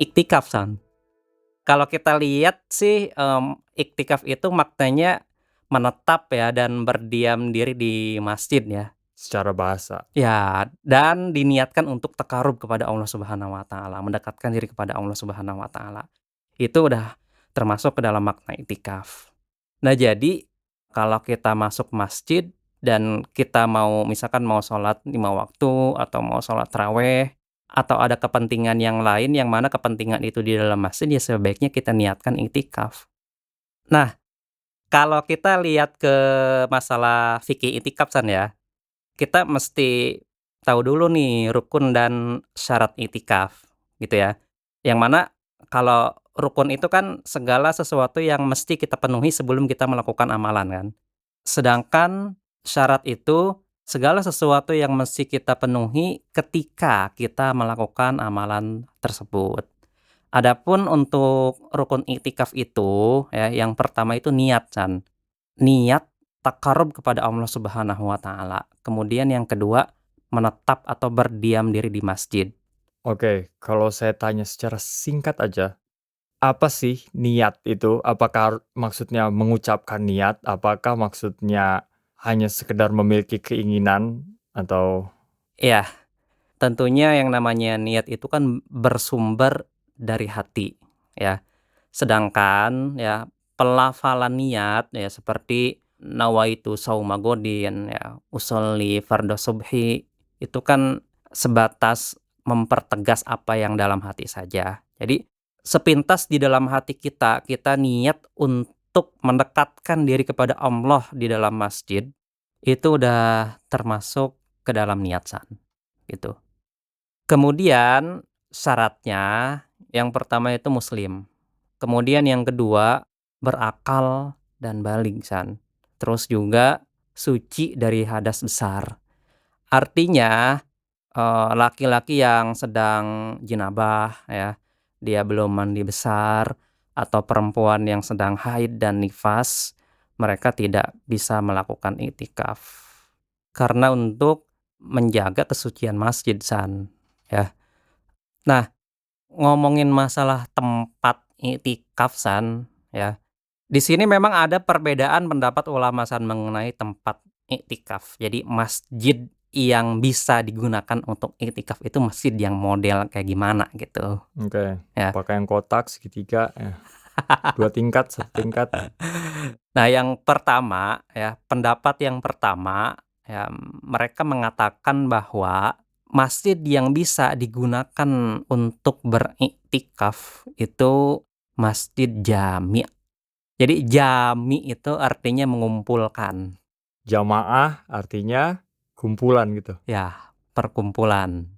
Iktikaf, San. Kalau kita lihat sih, iktikaf itu maknanya menetap ya dan berdiam diri di masjid ya. Secara bahasa. Ya, dan diniatkan untuk takarub kepada Allah Subhanahu wa taala, mendekatkan diri kepada Allah Subhanahu wa taala. Itu udah termasuk ke dalam makna iktikaf. Nah, jadi kalau kita masuk masjid dan kita mau misalkan mau sholat 5 waktu atau mau sholat tarawih atau ada kepentingan yang lain yang mana kepentingan itu di dalam masjid, ya sebaiknya kita niatkan iktikaf. Nah, kalau kita lihat ke masalah fikih iktikaf, San, ya, kita mesti tahu dulu nih rukun dan syarat iktikaf, gitu ya. Yang mana kalau rukun itu kan segala sesuatu yang mesti kita penuhi sebelum kita melakukan amalan kan. Sedangkan syarat itu segala sesuatu yang mesti kita penuhi ketika kita melakukan amalan tersebut. Adapun untuk rukun iktikaf itu ya, yang pertama itu niat, Chan. Niat takarub kepada Allah Subhanahu wa taala. Kemudian yang kedua, menetap atau berdiam diri di masjid. Oke, kalau saya tanya secara singkat aja, apa sih niat itu? Apakah maksudnya mengucapkan niat? Apakah maksudnya hanya sekedar memiliki keinginan atau Ya, tentunya yang namanya niat itu kan bersumber dari hati, ya. Sedangkan ya pelafalan niat ya seperti nawaitu shauma ghadin ya, usolli fardhu subhi itu kan sebatas mempertegas apa yang dalam hati saja. Jadi sepintas di dalam hati kita, kita niat untuk mendekatkan diri kepada Allah di dalam masjid, itu udah termasuk ke dalam niat, San, gitu. Kemudian syaratnya yang pertama itu muslim. Kemudian yang kedua, berakal dan balig, San. Terus juga suci dari hadas besar. Artinya, laki-laki yang sedang jinabah ya, dia belum mandi besar, atau perempuan yang sedang haid dan nifas, mereka tidak bisa melakukan iktikaf. Karena untuk menjaga kesucian masjid, San, ya. Nah, ngomongin masalah tempat iktikaf, San, ya. Di sini memang ada perbedaan pendapat ulama, San, mengenai tempat iktikaf. Jadi masjid yang bisa digunakan untuk iktikaf itu masjid yang model kayak gimana gitu, oke, ya. apakah yang kotak, segitiga, 2 tingkat, 1 tingkat? Nah, yang pertama ya, pendapat yang pertama ya, mereka mengatakan bahwa masjid yang bisa digunakan untuk beriktikaf itu masjid jami'. Jadi jami' itu artinya mengumpulkan, Jamaah artinya kumpulan gitu. ya, perkumpulan.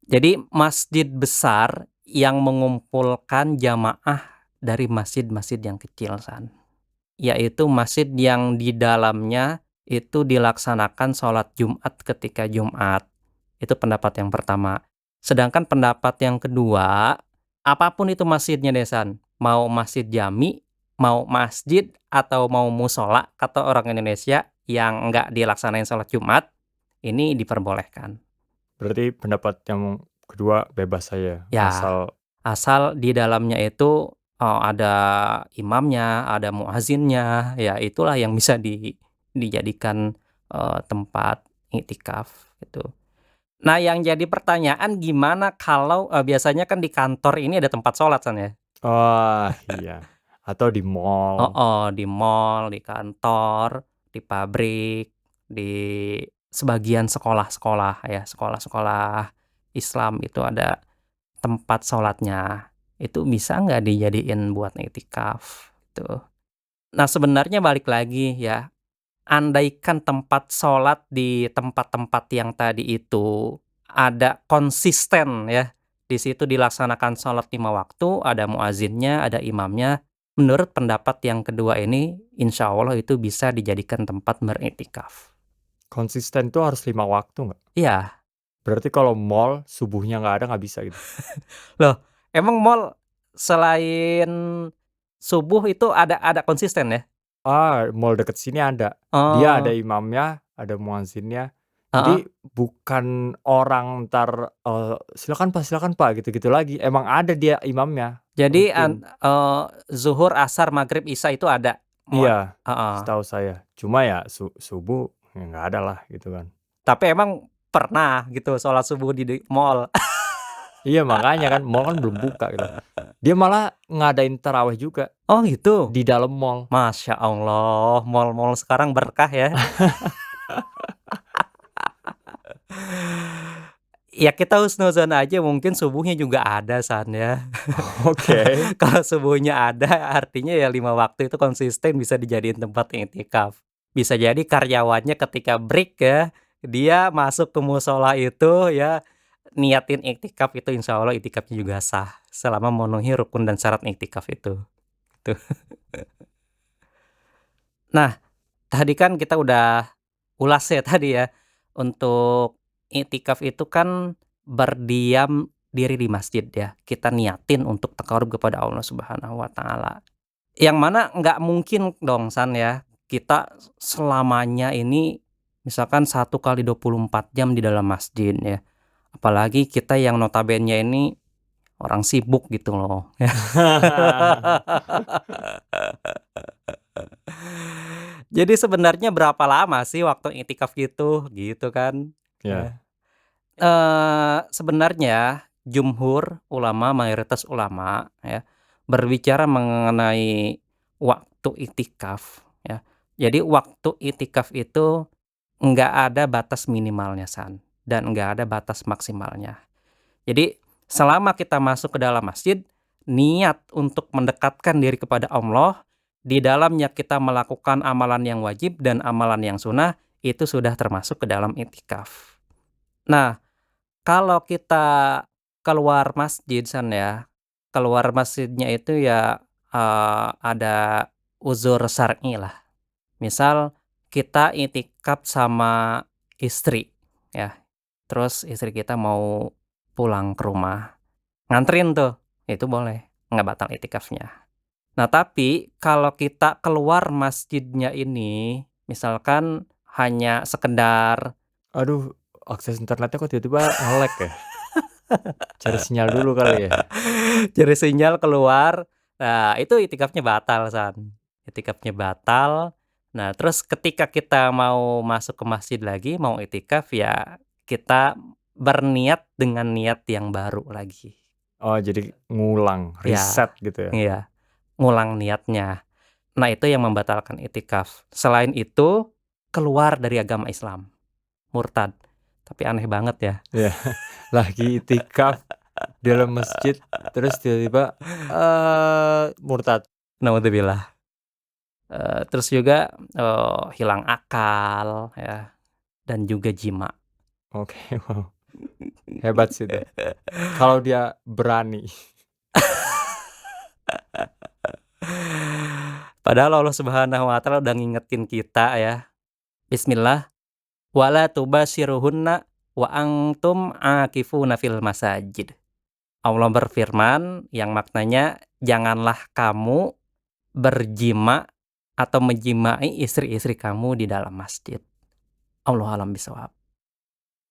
Jadi masjid besar yang mengumpulkan jamaah dari masjid-masjid yang kecil, San. Yaitu masjid yang di dalamnya itu dilaksanakan sholat Jumat ketika Jumat. Itu pendapat yang pertama. Sedangkan pendapat yang kedua, apapun itu masjidnya deh, San, mau masjid jami, mau masjid atau mau musola, kata orang Indonesia yang nggak dilaksanain sholat Jumat, ini diperbolehkan. Berarti pendapat yang kedua bebas saja, Ya, asal asal di dalamnya itu, ada imamnya, ada muazzinnya, ya itulah yang bisa dijadikan, tempat iktikaf, gitu. Nah, yang jadi pertanyaan gimana kalau, biasanya kan di kantor ini ada tempat sholat, San, ya? oh, iya, atau di mall. Heeh, di mall, di kantor, di pabrik, di sebagian sekolah-sekolah ya, sekolah-sekolah Islam itu ada tempat sholatnya. Itu bisa nggak dijadiin buat iktikaf, gitu. Nah, sebenarnya balik lagi ya, andaikan tempat sholat di tempat-tempat yang tadi itu ada konsisten ya, di situ dilaksanakan sholat 5 waktu, ada muazzinnya, ada imamnya, menurut pendapat yang kedua ini, insya Allah itu bisa dijadikan tempat beriktikaf. Konsisten tuh harus 5 waktu nggak? Iya. Berarti kalau mall subuhnya nggak ada nggak bisa gitu? Loh, emang mall selain subuh itu ada konsisten ya? Mall deket sini ada. Dia ada Oh. imamnya, ada muazzinnya. Heeh. Jadi bukan orang entar, silakan Pak," gitu-gitu lagi, emang ada dia imamnya, Jadi rutin. zuhur, asar, maghrib, isya itu ada? Iya, Heeh. setahu saya. Cuma ya subuh, ya nggak ada lah gitu kan. Tapi emang pernah gitu sholat subuh di mall? Iya makanya kan, mall kan belum buka gitu. Dia malah ngadain tarawih juga Oh gitu? di dalam mall. Masya Allah, mall-mall sekarang berkah ya. Ya kita husnuzon aja mungkin subuhnya juga ada San ya. Oke. Kalau subuhnya ada artinya ya 5 waktu itu konsisten bisa dijadiin tempat iktikaf. Bisa jadi karyawannya ketika break ya, dia masuk ke mushola itu ya, niatin iktikaf itu insya Allah iktikafnya juga sah, selama memenuhi rukun dan syarat iktikaf itu, tuh. Nah, tadi kan kita udah ulas ya tadi ya, untuk iktikaf itu kan berdiam diri di masjid ya, kita niatin untuk taqarrub kepada Allah Subhanahu wa Ta'ala. Yang mana nggak mungkin dong San ya, kita selamanya ini misalkan 1 kali 24 jam di dalam masjid ya. Apalagi kita yang notabene ini orang sibuk gitu loh ya. Jadi sebenarnya berapa lama sih waktu iktikaf gitu kan, Ya. ya. Sebenarnya jumhur ulama, mayoritas ulama ya, berbicara mengenai waktu iktikaf ya. Jadi waktu iktikaf itu nggak ada batas minimalnya San, dan nggak ada batas maksimalnya. Jadi selama kita masuk ke dalam masjid, niat untuk mendekatkan diri kepada Allah, di dalamnya kita melakukan amalan yang wajib dan amalan yang sunnah, itu sudah termasuk ke dalam iktikaf. Nah, kalau kita keluar masjid San ya, keluar masjidnya itu ya, ada uzur syar'i lah. Misal kita iktikaf sama istri ya, terus istri kita mau pulang ke rumah, nganterin tuh, itu boleh, nggak batal iktikafnya. Nah, tapi kalau kita keluar masjidnya ini, misalkan hanya sekedar Aduh, akses internetnya kok tiba-tiba nge-lag ya? Cari sinyal dulu kali ya? cari sinyal keluar, nah itu iktikafnya batal, San. Iktikafnya batal. Nah, terus ketika kita mau masuk ke masjid lagi, mau iktikaf, ya kita berniat dengan niat yang baru lagi. Oh jadi ngulang, Ya, reset gitu ya? iya, ngulang niatnya. Nah, itu yang membatalkan iktikaf. Selain itu, keluar dari agama Islam, murtad. Tapi aneh banget ya. Iya, lagi iktikaf di dalam masjid, terus tiba-tiba, murtad. Naudzubillah. Terus juga, hilang akal ya, dan juga jima. Oke, wow, hebat sih itu. Kalau dia berani. Padahal Allah Subhanahu wa Ta'ala udah ngingetin kita ya, bismillah, "Wala tubasyiruhunna wa antum aakifuna fil masajid." Allah berfirman yang maknanya, janganlah kamu berjima atau menjimai istri-istri kamu di dalam masjid. Allahu a'lam bishawab.